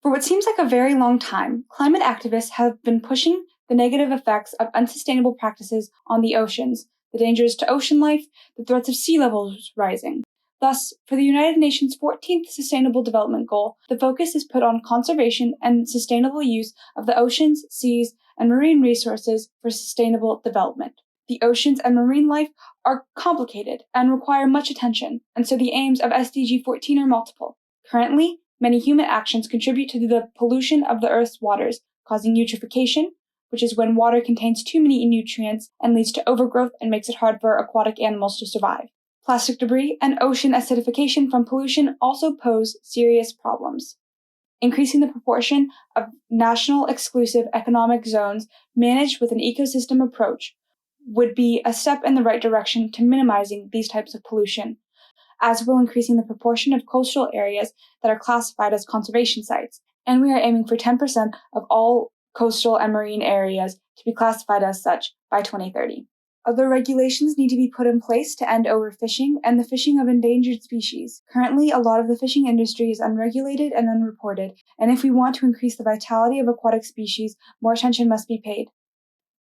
For what seems like a very long time, climate activists have been pushing the negative effects of unsustainable practices on the oceans, the dangers to ocean life, the threats of sea levels rising. Thus, for the United Nations 14th Sustainable Development Goal, the focus is put on conservation and sustainable use of the oceans, seas, and marine resources for sustainable development. The oceans and marine life are complicated and require much attention, and so the aims of SDG 14 are multiple. Currently, many human actions contribute to the pollution of the Earth's waters, causing eutrophication, which is when water contains too many nutrients and leads to overgrowth and makes it hard for aquatic animals to survive. Plastic debris and ocean acidification from pollution also pose serious problems. Increasing the proportion of national exclusive economic zones managed with an ecosystem approach would be a step in the right direction to minimizing these types of pollution, as will increasing the proportion of coastal areas that are classified as conservation sites, and we are aiming for 10% of all coastal and marine areas to be classified as such by 2030. Other regulations need to be put in place to end overfishing and the fishing of endangered species. Currently, a lot of the fishing industry is unregulated and unreported, and if we want to increase the vitality of aquatic species, more attention must be paid.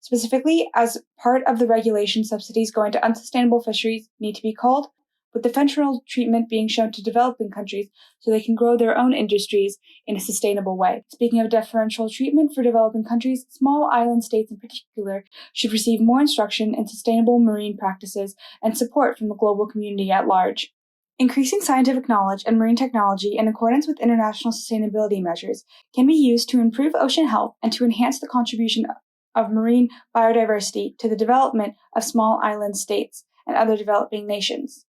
Specifically, as part of the regulation, subsidies going to unsustainable fisheries need to be culled, with differential treatment being shown to developing countries so they can grow their own industries in a sustainable way. Speaking of differential treatment for developing countries, small island states in particular should receive more instruction in sustainable marine practices and support from the global community at large. Increasing scientific knowledge and marine technology in accordance with international sustainability measures can be used to improve ocean health and to enhance the contribution of marine biodiversity to the development of small island states and other developing nations.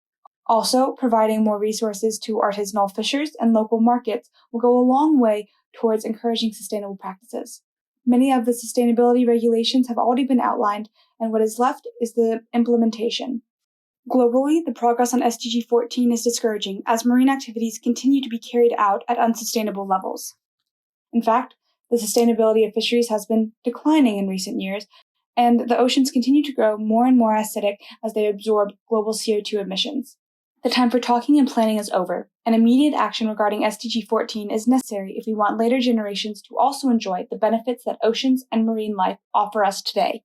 Also, providing more resources to artisanal fishers and local markets will go a long way towards encouraging sustainable practices. Many of the sustainability regulations have already been outlined, and what is left is the implementation. Globally, the progress on SDG 14 is discouraging as marine activities continue to be carried out at unsustainable levels. In fact, the sustainability of fisheries has been declining in recent years, and the oceans continue to grow more and more acidic as they absorb global CO2 emissions. The time for talking and planning is over, and immediate action regarding SDG 14 is necessary if we want later generations to also enjoy the benefits that oceans and marine life offer us today.